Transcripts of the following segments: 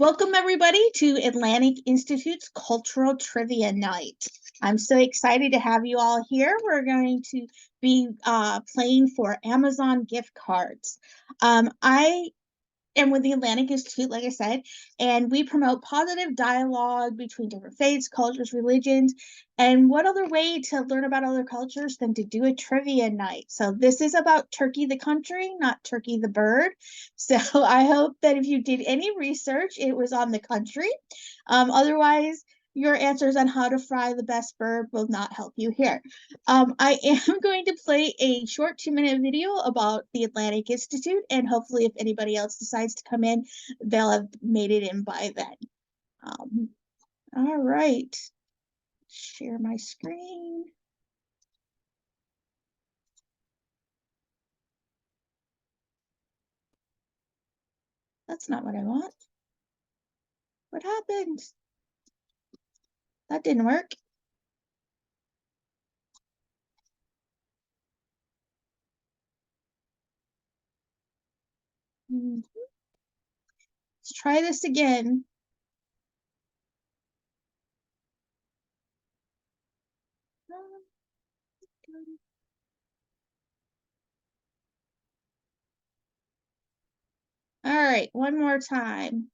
Welcome, everybody, to Atlantic Institute's Cultural Trivia Night. I'm so excited to have you all here. We're going to be playing for Amazon gift cards. I am with the Atlantic Institute, like I said, and we promote positive dialogue between different faiths, cultures, religions. And what other way to learn about other cultures than to do a trivia night? So this is about Turkey the country, not Turkey the bird. So I hope that if you did any research, it was on the country. Otherwise, your answers on how to fry the best bird will not help you here. I am going to play a short 2-minute video about the Atlantic Institute, and hopefully if anybody else decides to come in, they'll have made it in by then. All right, share my screen. That's not what I want. What happened? That didn't work. Let's try this again. All right, one more time.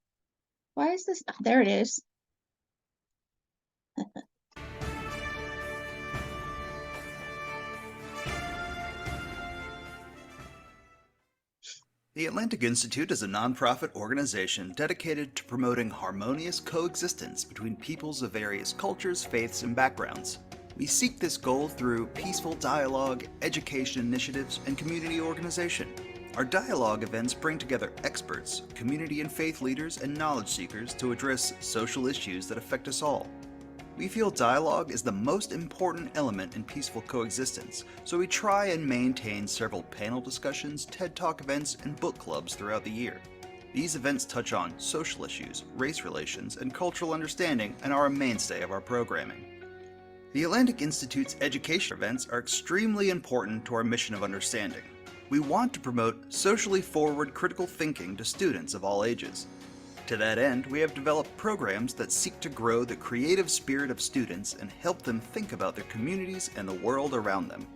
Why is this? Oh, there it is. The Atlantic Institute is a nonprofit organization dedicated to promoting harmonious coexistence between peoples of various cultures, faiths, and backgrounds. We seek this goal through peaceful dialogue, education initiatives, and community organization. Our dialogue events bring together experts, community and faith leaders, and knowledge seekers to address social issues that affect us all. We feel dialogue is the most important element in peaceful coexistence, so we try and maintain several panel discussions, TED Talk events, and book clubs throughout the year. These events touch on social issues, race relations, and cultural understanding and are a mainstay of our programming. The Atlantic Institute's education events are extremely important to our mission of understanding. We want to promote socially forward critical thinking to students of all ages. To that end, we have developed programs that seek to grow the creative spirit of students and help them think about their communities and the world around them.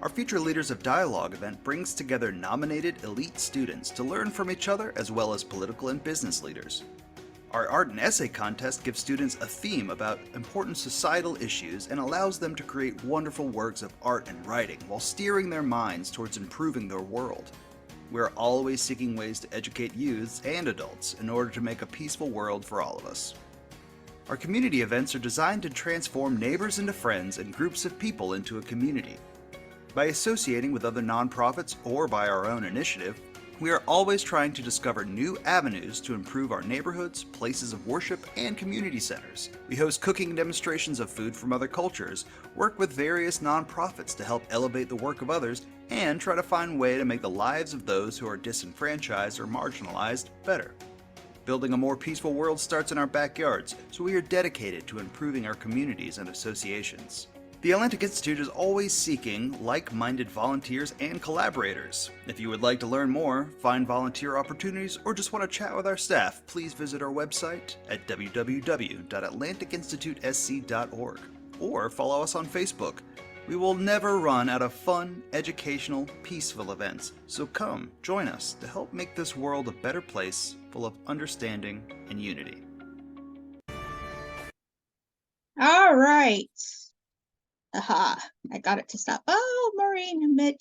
Our Future Leaders of Dialogue event brings together nominated elite students to learn from each other as well as political and business leaders. Our art and essay contest gives students a theme about important societal issues and allows them to create wonderful works of art and writing while steering their minds towards improving their world. We are always seeking ways to educate youths and adults in order to make a peaceful world for all of us. Our community events are designed to transform neighbors into friends and groups of people into a community. By associating with other nonprofits or by our own initiative, we are always trying to discover new avenues to improve our neighborhoods, places of worship, and community centers. We host cooking demonstrations of food from other cultures, work with various nonprofits to help elevate the work of others, and try to find a way to make the lives of those who are disenfranchised or marginalized better. Building a more peaceful world starts in our backyards, so we are dedicated to improving our communities and associations. The Atlantic Institute is always seeking like-minded volunteers and collaborators. If you would like to learn more, find volunteer opportunities, or just want to chat with our staff, please visit our website at www.atlanticinstitutesc.org or follow us on Facebook. We will never run out of fun, educational, peaceful events, so come join us to help make this world a better place full of understanding and unity. All right. Aha, I got it to stop. Oh, Maureen, admit.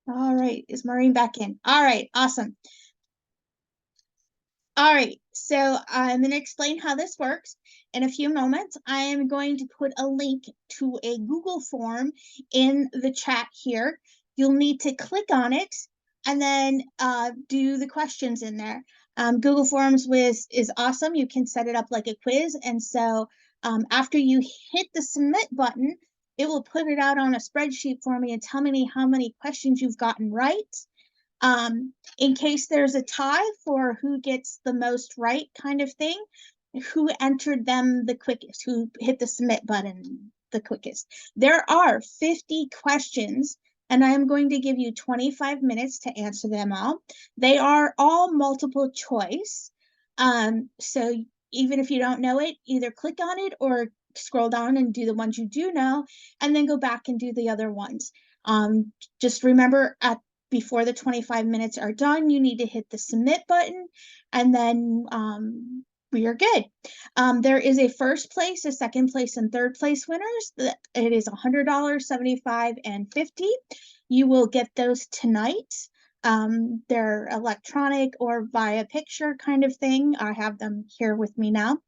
All right, is Maureen back in? All right, awesome. All right, so I'm going to explain how this works. In a few moments, I am going to put a link to a Google form in the chat here. You'll need to click on it and then do the questions in there. Google Forms is awesome. You can set it up like a quiz. And so after you hit the submit button, it will put it out on a spreadsheet for me and tell me how many questions you've gotten right. In case there's a tie for who gets the most right kind of thing, who entered them the quickest, who hit the submit button the quickest. There are 50 questions and I am going to give you 25 minutes to answer them all. They are all multiple choice. So even if you don't know it, either click on it or scroll down and do the ones you do know, and then go back and do the other ones. Just remember before the 25 minutes are done, you need to hit the submit button, and then we are good. There is a first place, a second place, and third place winners. It is $100, $75, and $50. You will get those tonight. They're electronic or via picture kind of thing. I have them here with me now.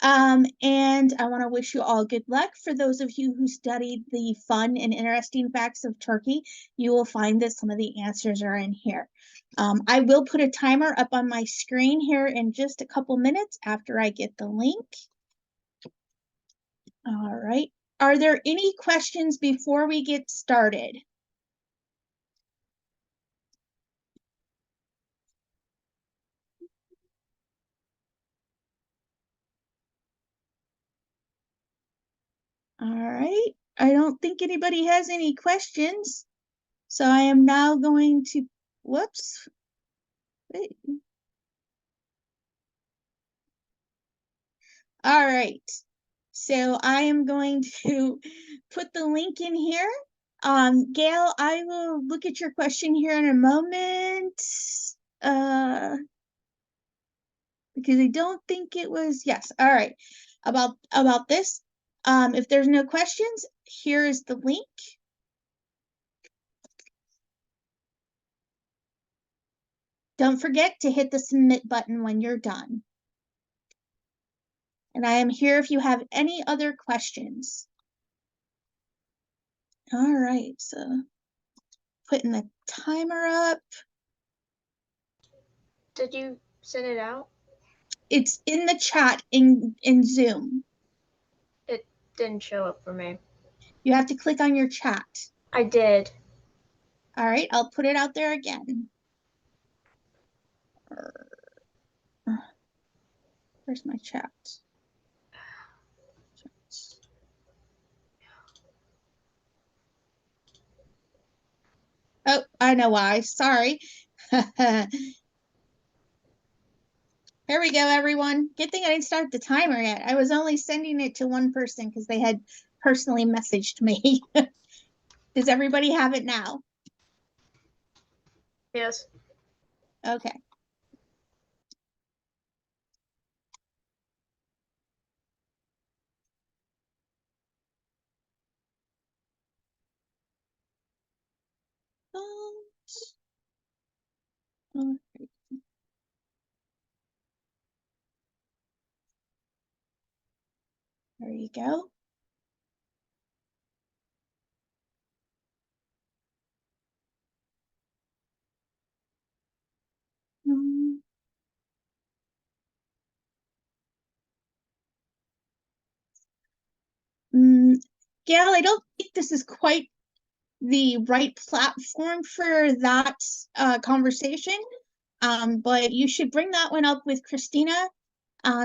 And I want to wish you all good luck. For those of you who studied the fun and interesting facts of Turkey, you will find that some of the answers are in here. I will put a timer up on my screen here in just a couple minutes after I get the link. All right. Are there any questions before we get started? All right. I don't think anybody has any questions. So I am now going to, whoops. Wait. All right. So I am going to put the link in here. Gail, I will look at your question here in a moment. Because I don't think it was, yes. All right. About this. If there's no questions, here is the link. Don't forget to hit the submit button when you're done. And I am here if you have any other questions. All right, so putting the timer up. Did you send it out? It's in the chat in Zoom. It didn't show up for me. You have to click on your chat. I did. All right, I'll put it out there again. Where's my chat? Oh, I know why. Sorry. Here we go, everyone. Good thing I didn't start the timer yet. I was only sending it to one person because they had personally messaged me. Does everybody have it now? Yes. Okay. There you go. Gail, I don't think this is quite the right platform for that conversation, but you should bring that one up with Christina.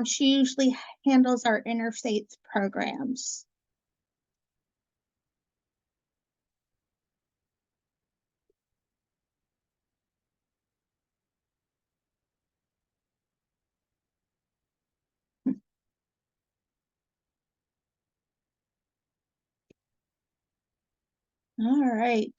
She usually handles our interfaith programs. All right.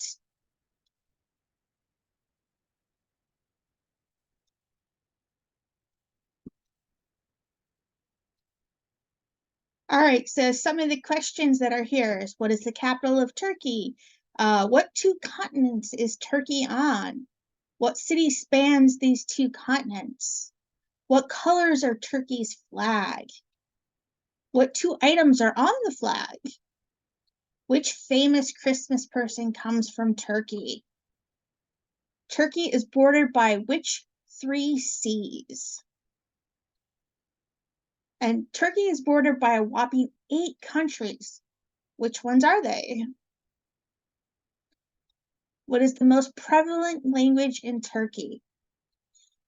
All right, so some of the questions that are here is, what is the capital of Turkey? What two continents is Turkey on? What city spans these two continents? What colors are Turkey's flag? What two items are on the flag? Which famous Christmas person comes from Turkey? Turkey is bordered by which three seas? And Turkey is bordered by a whopping 8 countries. Which ones are they? What is the most prevalent language in Turkey?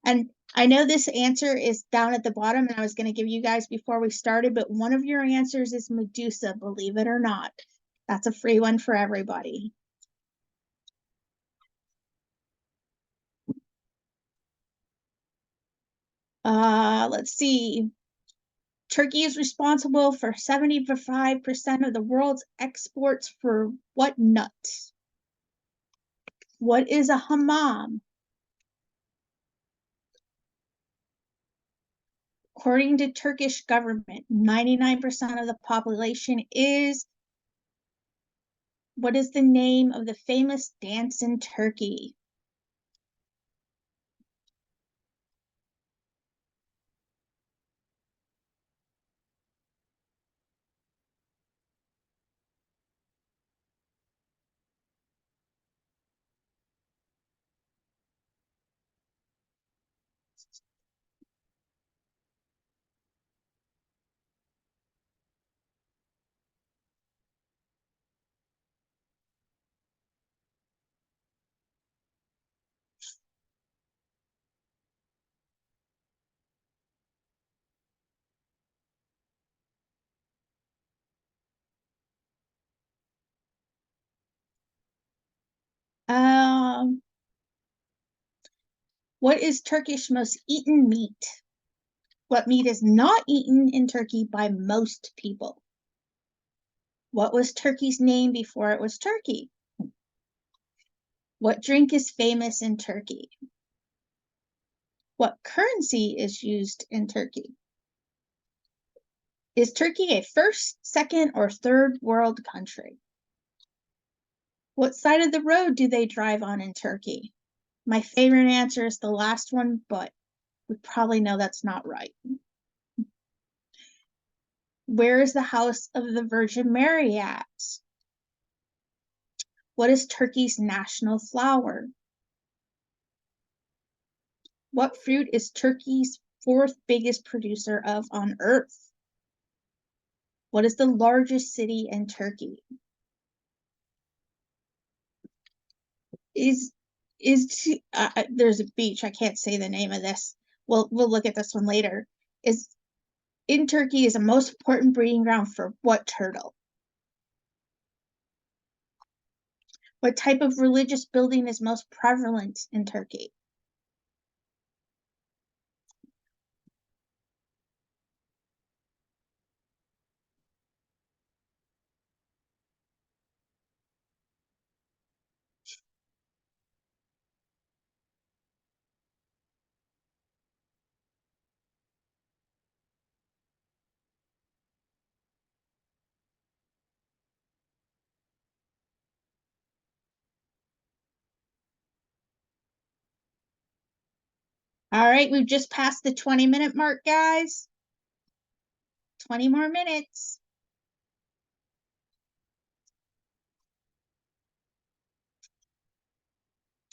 And I know this answer is down at the bottom, and I was going to give you guys before we started, but one of your answers is Medusa, believe it or not. That's a free one for everybody. Let's see. Turkey is responsible for 75% of the world's exports for what nut? What is a hammam? According to Turkish government, 99% of the population is. What is the name of the famous dance in Turkey? Um, what is Turkish most eaten meat? What meat is not eaten in Turkey by most people? What was Turkey's name before it was Turkey? What drink is famous in Turkey? What currency is used in Turkey? Is Turkey a first, second, or third world country? What side of the road do they drive on in Turkey? My favorite answer is the last one, but we probably know that's not right. Where is the house of the Virgin Mary at? What is Turkey's national flower? What fruit is Turkey's fourth biggest producer of on earth? What is the largest city in Turkey? There's a beach. I can't say the name of this. We'll look at this one later. Is in Turkey is the most important breeding ground for what turtle? What type of religious building is most prevalent in Turkey? All right, we've just passed the 20-minute mark, guys. 20 more minutes.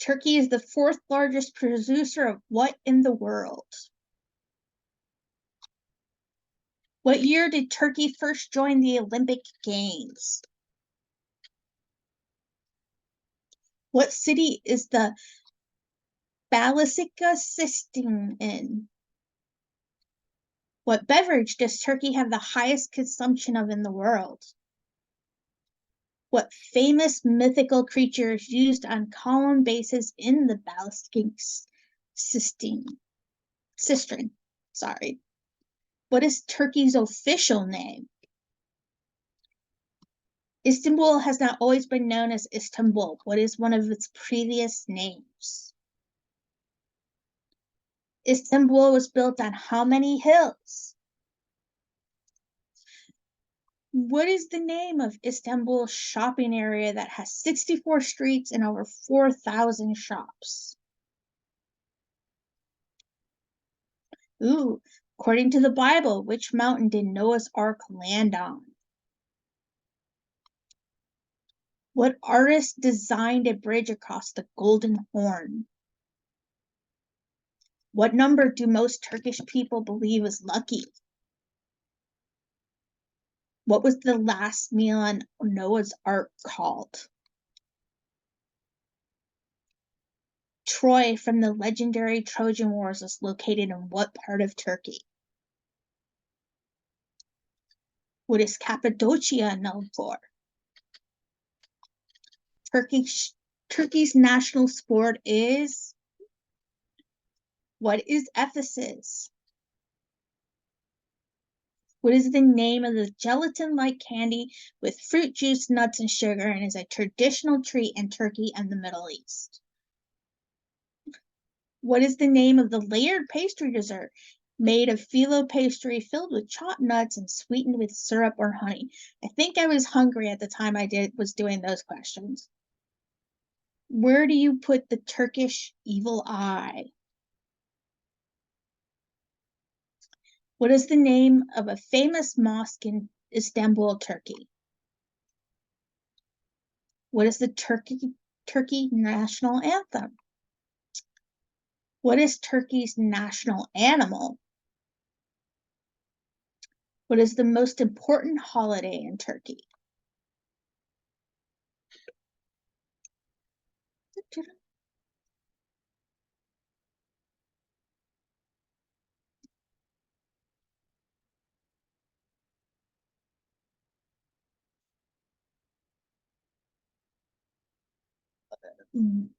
Turkey is the fourth largest producer of what in the world? What year did Turkey first join the Olympic Games? What city is the Basilica Sistine in? What beverage does Turkey have the highest consumption of in the world? What famous mythical creature is used on column bases in the Basilica Sistine? Sorry. What is Turkey's official name? Istanbul has not always been known as Istanbul. What is one of its previous names? Istanbul was built on how many hills? What is the name of Istanbul's shopping area that has 64 streets and over 4,000 shops? Ooh, according to the Bible, which mountain did Noah's Ark land on? What artist designed a bridge across the Golden Horn? What number do most Turkish people believe is lucky? What was the last meal on Noah's Ark called? Troy from the legendary Trojan Wars is located in what part of Turkey? What is Cappadocia known for? Turkey's national sport is. What is Ephesus? What is the name of the gelatin-like candy with fruit juice, nuts, and sugar, and is a traditional treat in Turkey and the Middle East? What is the name of the layered pastry dessert made of phyllo pastry filled with chopped nuts and sweetened with syrup or honey? I think I was hungry at the time I was doing those questions. Where do you put the Turkish evil eye? What is the name of a famous mosque in Istanbul, Turkey? What is the Turkey national anthem? What is Turkey's national animal? What is the most important holiday in Turkey? Mm,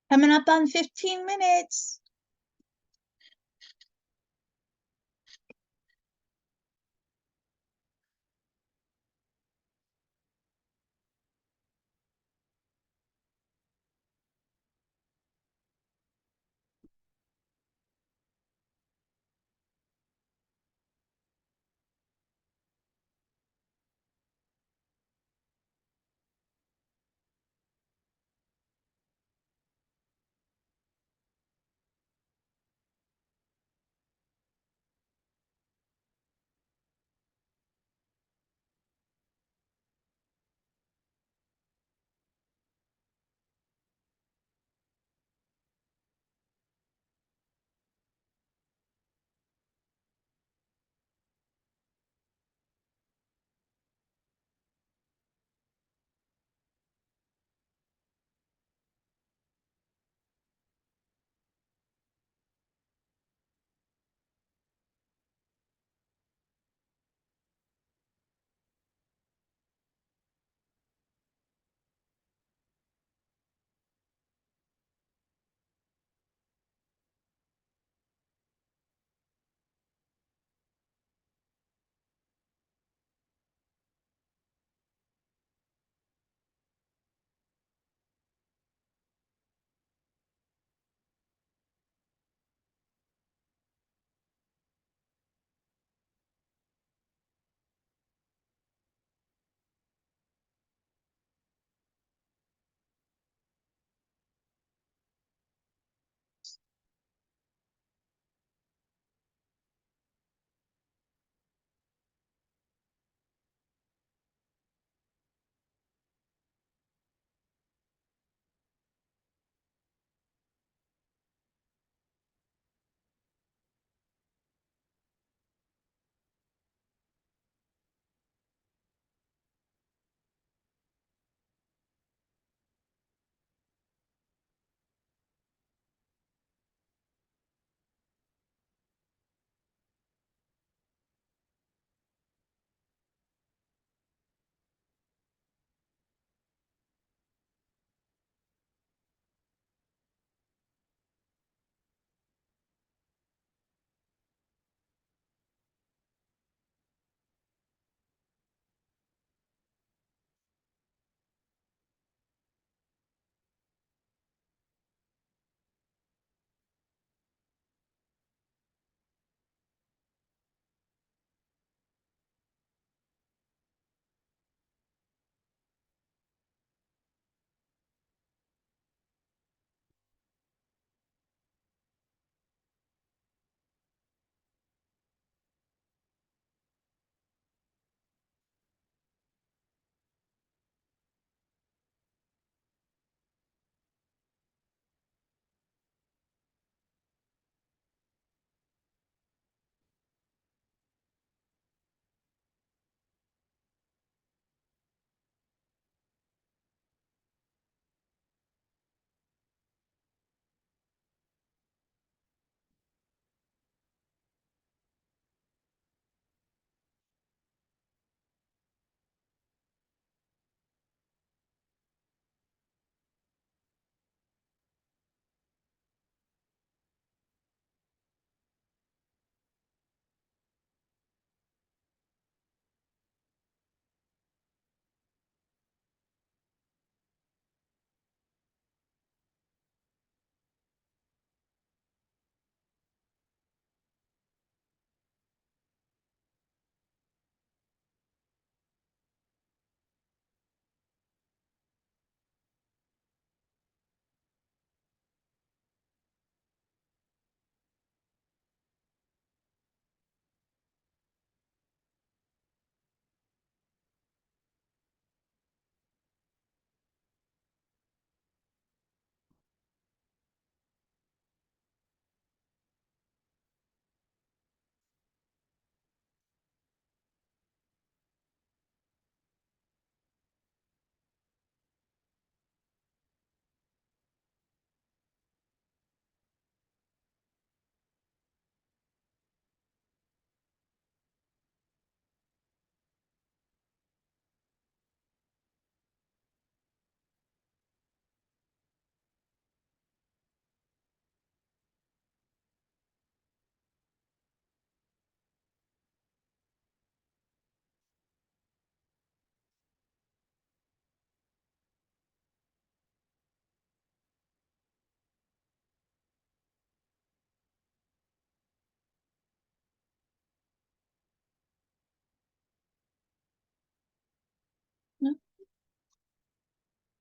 Coming up on 15 minutes.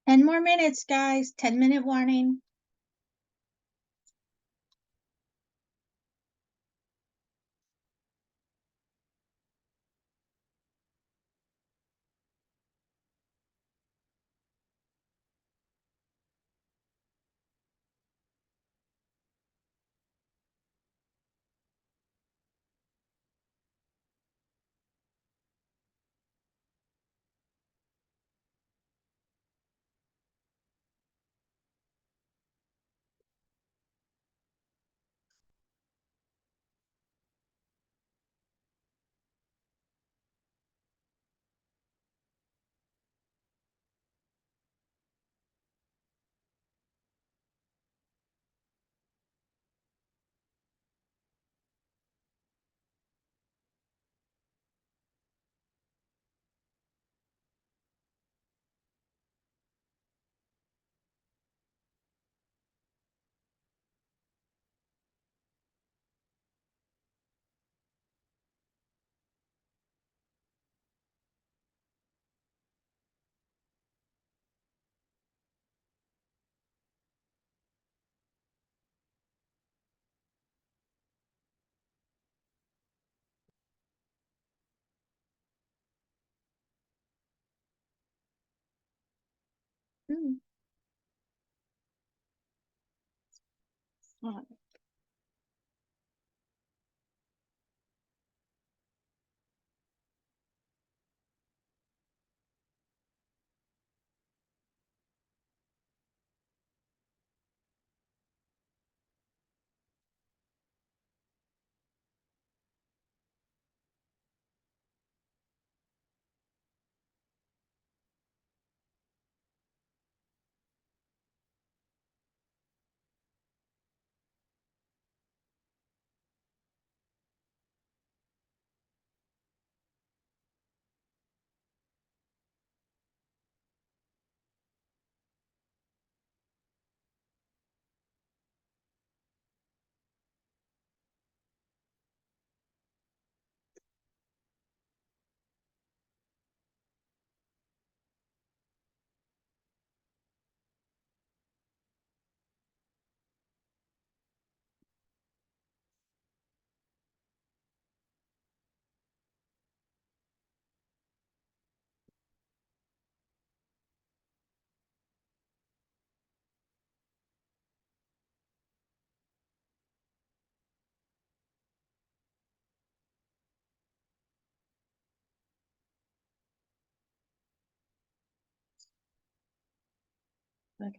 10 more minutes, guys. 10-minute warning. Hmm. Okay.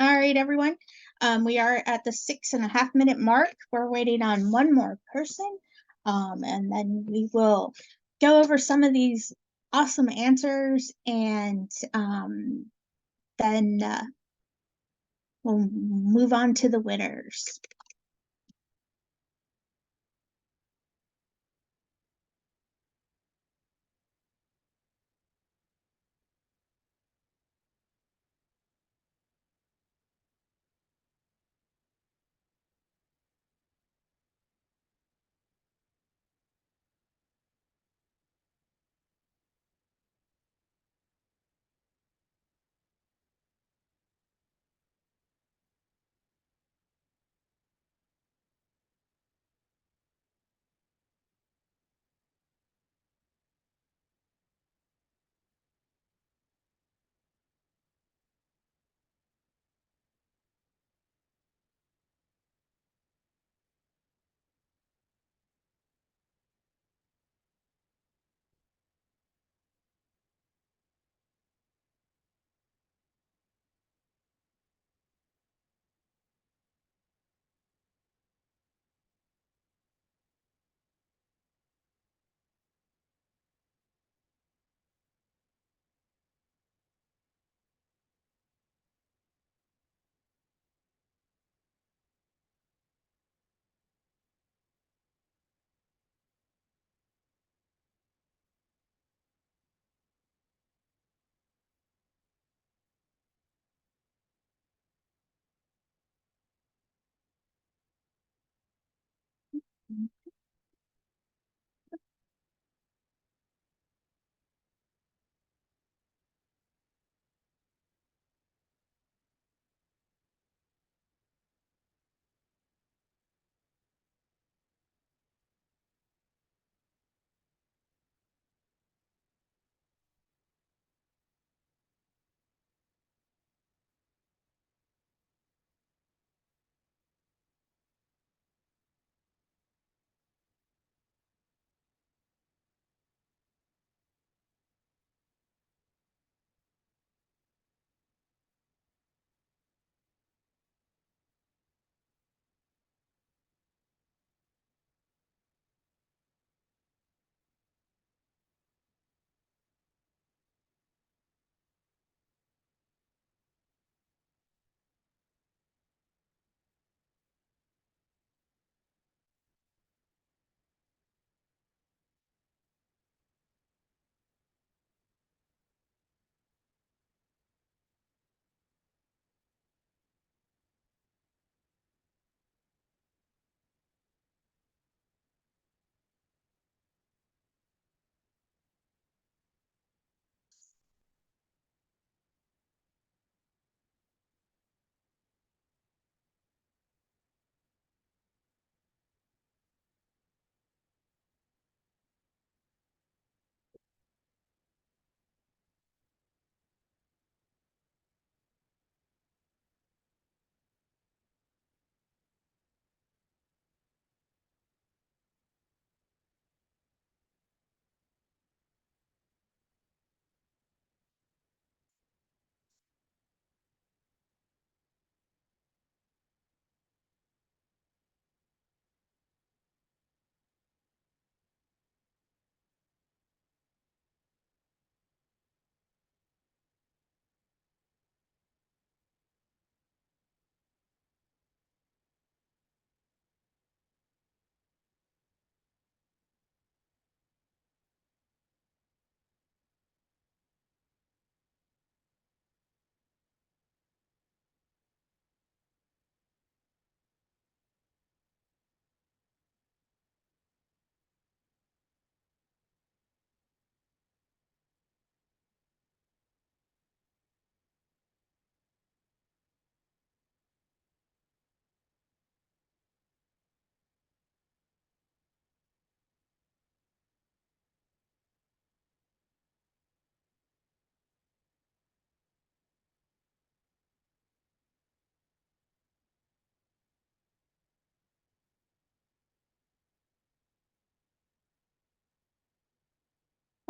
All right, everyone. We are at the 6.5 minute mark. We're waiting on one more person. And then we will go over some of these awesome answers and then we'll move on to the winners.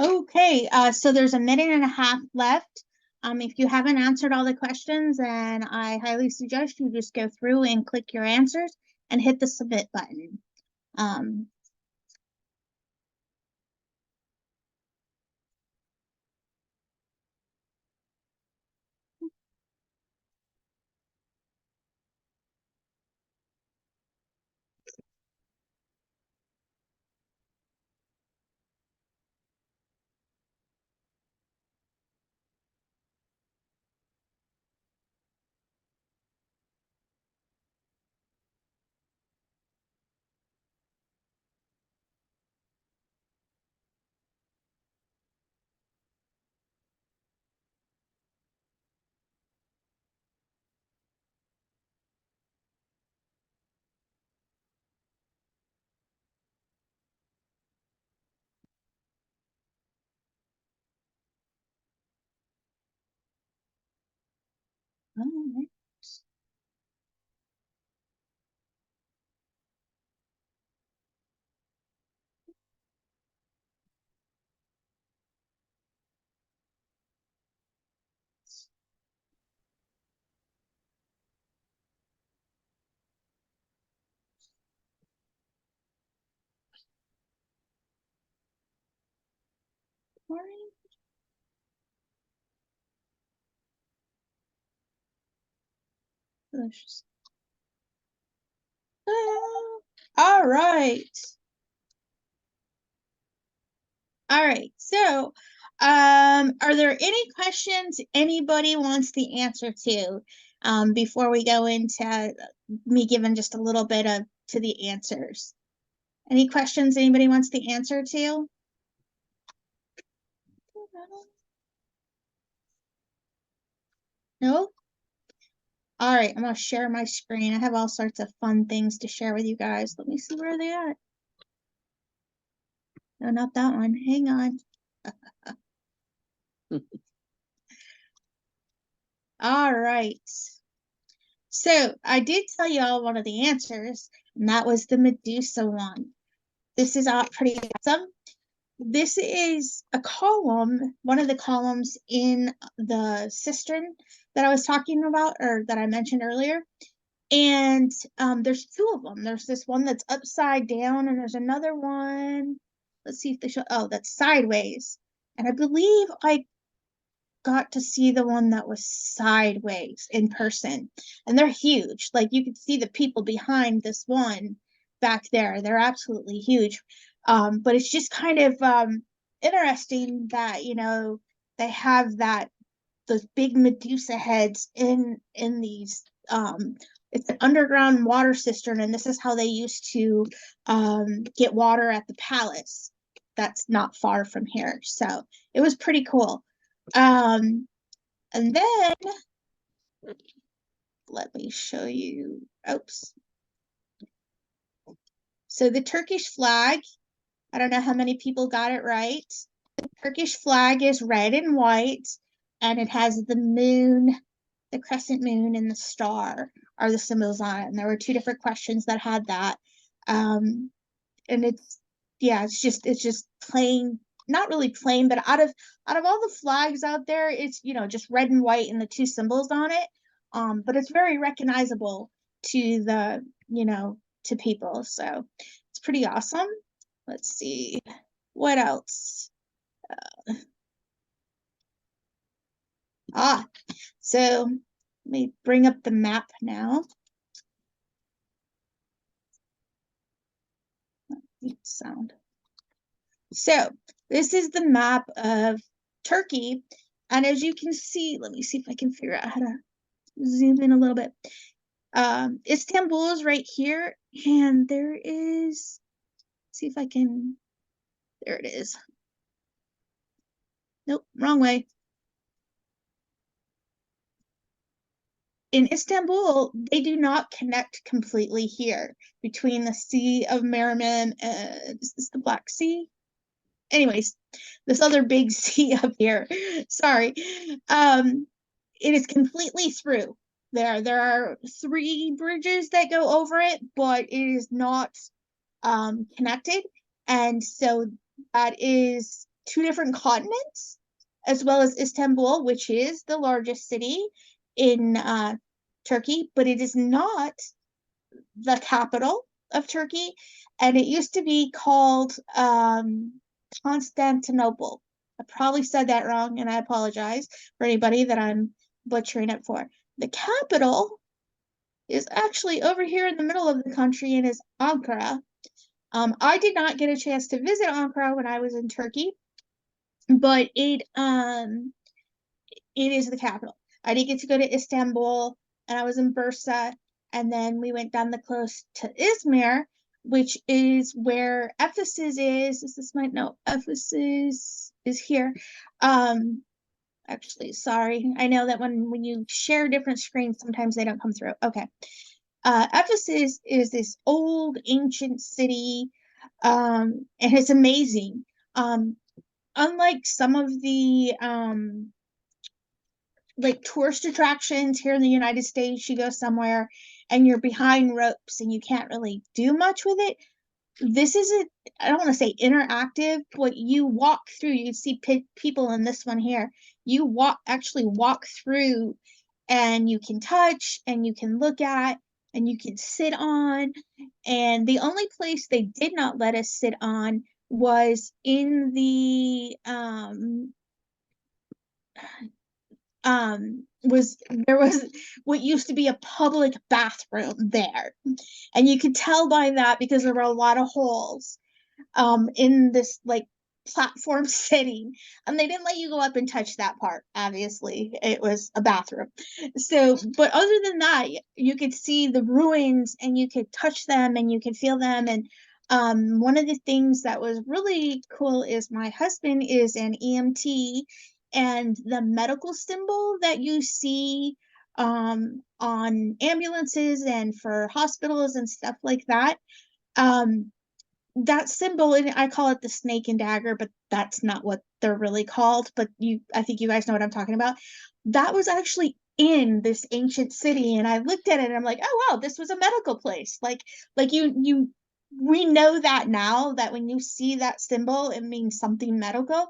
Okay, so there's a minute and a half left. If you haven't answered all the questions, then I highly suggest you just go through and click your answers and hit the submit button. Um, alright. Delicious. All right. All right. So, are there any questions anybody wants the answer to, before we go into me giving just a little bit of to the answers? Any questions anybody wants the answer to? No? All right, I'm gonna share my screen. I have all sorts of fun things to share with you guys. Let me see where they at. No, not that one. Hang on. All right. So I did tell you all one of the answers, and that was the Medusa one. This is pretty awesome. This is a column, one of the columns in the cistern that I was talking about, or that I mentioned earlier. And there's two of them. There's this one that's upside down, and there's another one. Let's see if they show. Oh, that's sideways. And I believe I got to see the one that was sideways in person. And they're huge. Like you could see the people behind this one back there. They're absolutely huge. But it's just kind of interesting that, they have those big Medusa heads in these it's an underground water cistern, and this is how they used to get water at the palace that's not far from here. So it was pretty cool. And then let me show you. Oops. So the Turkish flag, I don't know how many people got it right. The Turkish flag is red and white, and it has the moon, the crescent moon, and the star are the symbols on it. And there were two different questions that had that. And it's it's just plain, not really plain, but out of all the flags out there, it's just red and white and the two symbols on it. But it's very recognizable to to people. So it's pretty awesome. Let's see what else. So let me bring up the map now. Sound. So this is the map of Turkey. And as you can see, let me see if I can figure out how to zoom in a little bit. Istanbul is right here, and there is, see if I can, there it is. Nope, wrong way. In Istanbul, they do not connect completely here between the Sea of Merriman and is this the Black Sea? Anyways, this other big sea up here. Sorry. It is completely through. There are 3 bridges that go over it, but it is not connected. And so that is two different continents, as well as Istanbul, which is the largest city in Turkey, but it is not the capital of Turkey, and it used to be called Constantinople. I probably said that wrong, and I apologize for anybody that I'm butchering it for. The capital is actually over here in the middle of the country and is Ankara. I did not get a chance to visit Ankara when I was in Turkey, but it is the capital. I did get to go to Istanbul, and I was in Bursa, and then we went down the coast to Izmir, which is where Ephesus is. This might know Ephesus is here. Actually, sorry. I know that when you share different screens, sometimes they don't come through. Okay. Ephesus is this old ancient city, and it's amazing. Unlike some of the like tourist attractions here in the United States, you go somewhere and you're behind ropes and you can't really do much with it. This isn't, I don't want to say interactive, but you walk through, you can see people in this one here. You actually walk through, and you can touch and you can look at and you can sit on. And the only place they did not let us sit on was in the there was what used to be a public bathroom there, and you could tell by that because there were a lot of holes in this like platform setting, and they didn't let you go up and touch that part. Obviously it was a bathroom. So but other than that, you could see the ruins and you could touch them and you could feel them. And one of the things that was really cool is my husband is an EMT, and the medical symbol that you see on ambulances and for hospitals and stuff like that, that symbol, and I call it the snake and dagger, but that's not what they're really called. But I think you guys know what I'm talking about. That was actually in this ancient city, and I looked at it and I'm like, oh wow, this was a medical place. Like we know that now, that when you see that symbol, it means something medical.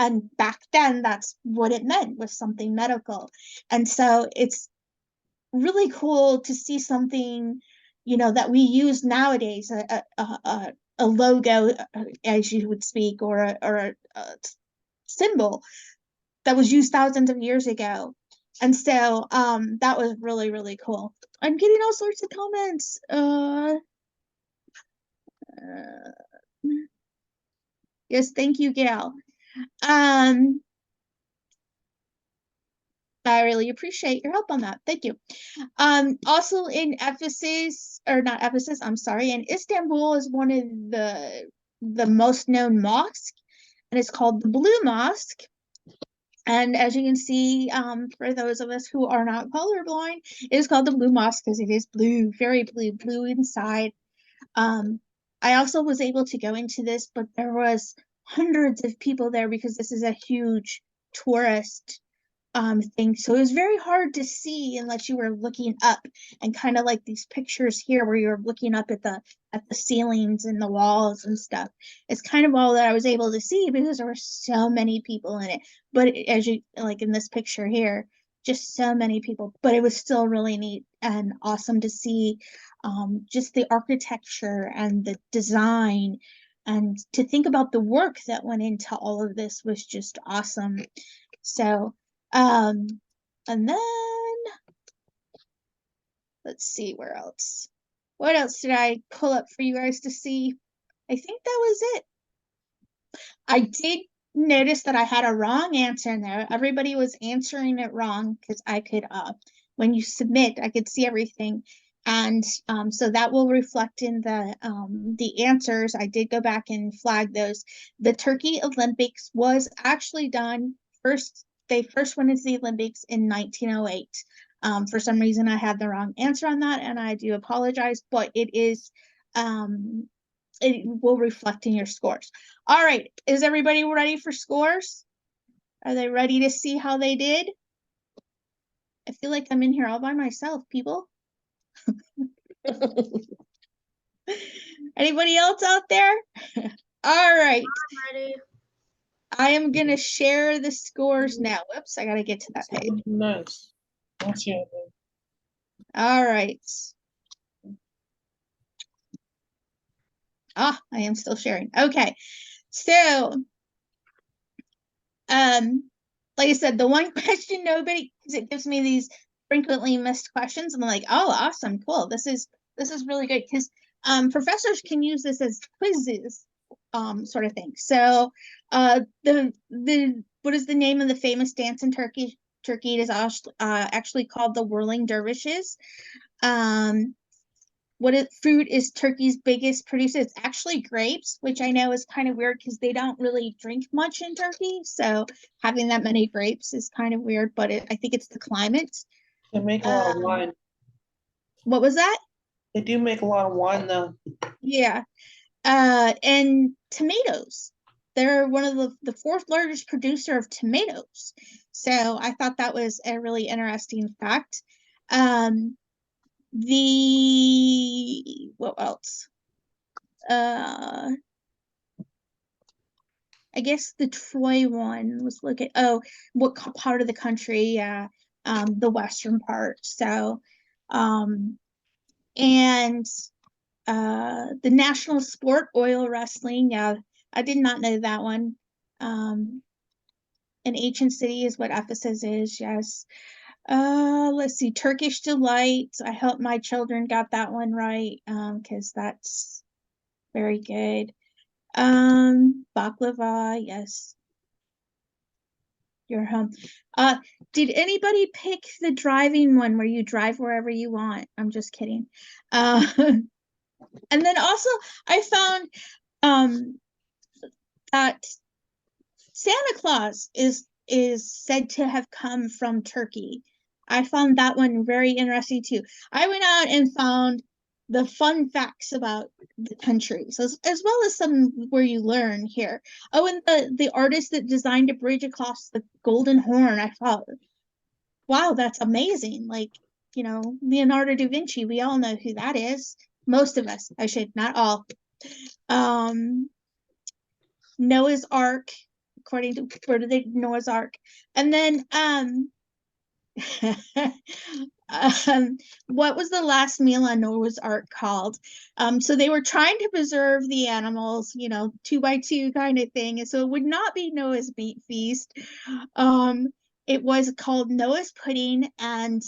And back then, that's what it meant, was something medical. And so it's really cool to see something, that we use nowadays, a logo, as you would speak, or a symbol that was used thousands of years ago. And so that was really, really cool. I'm getting all sorts of comments. Yes, thank you, Gail. I really appreciate your help on that. Thank you. Also in Ephesus, or not Ephesus, I'm sorry, in Istanbul is one of the most known mosques, and it's called the Blue Mosque. And as you can see, for those of us who are not colorblind, it is called the Blue Mosque because it is blue, very blue inside. I also was able to go into this, but there was hundreds of people there because this is a huge tourist thing. So it was very hard to see unless you were looking up, and kind of like these pictures here where you're looking up at the ceilings and the walls and stuff. It's kind of all that I was able to see because there were so many people in it. But as you like in this picture here, just so many people, but it was still really neat and awesome to see just the architecture and the design, and to think about the work that went into all of this was just awesome. So and then let's see, where else? What else did I pull up for you guys to see? I think that was it. I did notice that I had a wrong answer in there. Everybody was answering it wrong because I could, when you submit, I could see everything. And so that will reflect in the answers. I did go back and flag those. The Turkey Olympics was actually done first. They first went into the Olympics in 1908. For some reason, I had the wrong answer on that, and I do apologize, but it will reflect in your scores. All right, is everybody ready for scores? Are they ready to see how they did? I feel like I'm in here all by myself, people. Anybody else out there? All right. I'm ready. I am gonna share the scores now. Whoops, I gotta get to that page. Nice. Don't see anything. All right. Ah, I am still sharing. Okay. So, like I said, the one question nobody, because it gives me these frequently missed questions, and I'm like, oh, awesome, cool. This is really good because professors can use this as quizzes, sort of thing. So, the what is the name of the famous dance in Turkey? Turkey is actually called the Whirling Dervishes. What fruit is Turkey's biggest producer? It's actually grapes, which I know is kind of weird because they don't really drink much in Turkey. So having that many grapes is kind of weird, but I think it's the climate. They make a lot of wine. What was that? They do make a lot of wine though. Yeah. And tomatoes. They're one of the fourth largest producer of tomatoes. So I thought that was a really interesting fact. What else? I guess the Troy one was what part of the country? Yeah, the western part. So, and the national sport, oil wrestling. Yeah, I did not know that one. An ancient city is what Ephesus is. Yes. Let's see, Turkish delight. I hope my children got that one right, because that's very good. Baklava, yes. Your home. Did anybody pick the driving one where you drive wherever you want? I'm just kidding. And then also I found that Santa Claus is said to have come from Turkey. I found that one very interesting too. I went out and found the fun facts about the countries as well as some where you learn here. Oh, and the artist that designed a bridge across the Golden Horn, I thought, wow, that's amazing. Like, Leonardo da Vinci, we all know who that is. Most of us, I should, not all. Noah's Ark, according to the Noah's Ark. And then what was the last meal on Noah's Ark called? So they were trying to preserve the animals, 2x2 kind of thing. And so it would not be Noah's meat feast. It was called Noah's pudding, and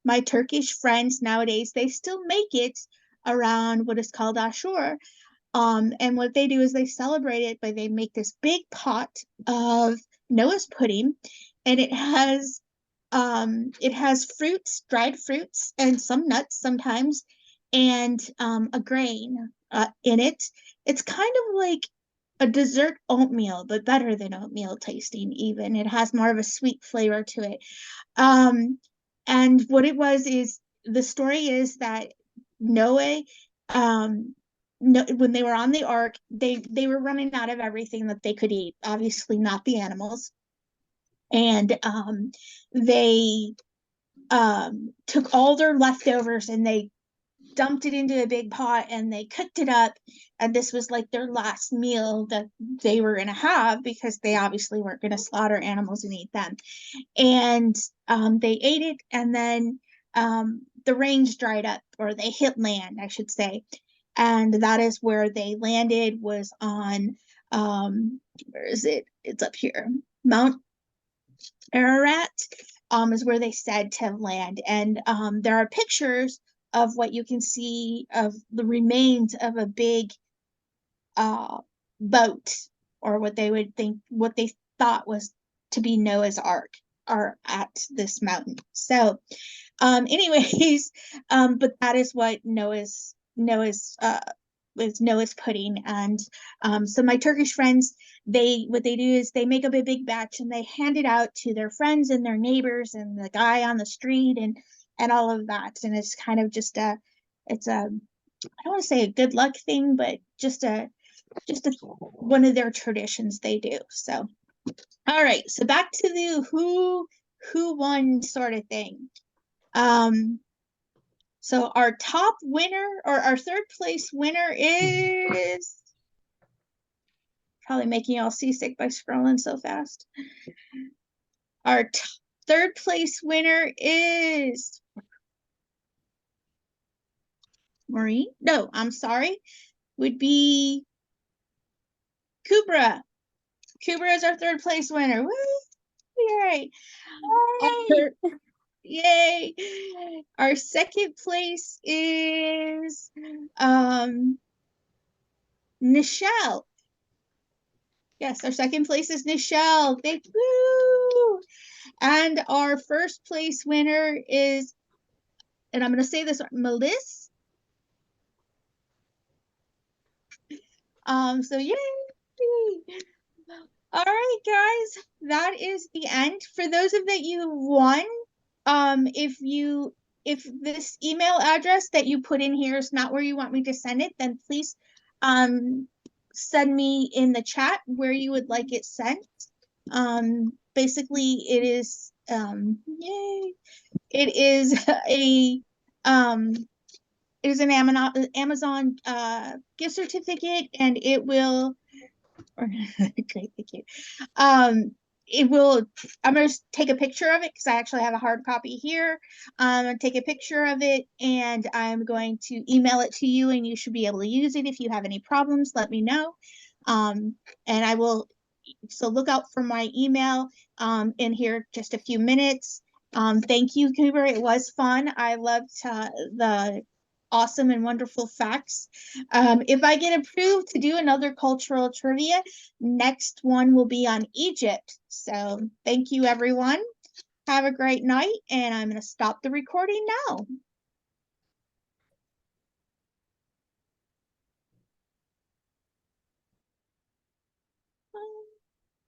my Turkish friends nowadays, they still make it around what is called Ashur. And what they do is they celebrate it by they make this big pot of Noah's pudding, and it has fruits, dried fruits, and some nuts sometimes, and a grain in it. It's kind of like a dessert oatmeal, but better than oatmeal tasting even. It has more of a sweet flavor to it. And what it was is the story is that Noah, no, when they were on the ark, they were running out of everything that they could eat. Obviously, not the animals, and they took all their leftovers and they dumped it into a big pot and they cooked it up, and this was like their last meal that they were going to have because they obviously weren't going to slaughter animals and eat them. And they ate it, and then the rains dried up, or they hit land, I should say, and that is where they landed, was on where is it? It's up here, Mount Ararat, is where they said to land. And there are pictures of what you can see of the remains of a big boat, or what they thought was to be Noah's Ark, are at this mountain. So anyways, but that is what Noah's pudding. And so my Turkish friends, what they do is they make up a big batch and they hand it out to their friends and their neighbors and the guy on the street and all of that. And it's kind of just I don't want to say a good luck thing, but just one of their traditions they do. So all right, so back to the who won sort of thing. So our top winner, or our third place winner, is Probably making y'all seasick by scrolling so fast. Our third place winner is Maureen. No, I'm sorry. Would be Kubra. Kubra is our third place winner. Woo! Yay! Yay! Our second place is Nichelle. Yes, our second place is Nichelle. Thank you. And our first place winner is, and I'm going to say this, Melissa. So yay. All right, guys, that is the end. For those of that you won, if this email address that you put in here is not where you want me to send it, then please send me in the chat where you would like it sent. Basically it is yay. It is an Amazon gift certificate, and it will great, thank you. It will, I'm going to take a picture of it because I actually have a hard copy here. Take a picture of it, and I'm going to email it to you, and you should be able to use it. If you have any problems, let me know. And I will, so look out for my email in here just a few minutes. Thank you, Cooper. It was fun. I loved the awesome and wonderful facts. If I get approved to do another cultural trivia, next one will be on Egypt. So thank you, everyone. Have a great night, and I'm going to stop the recording now.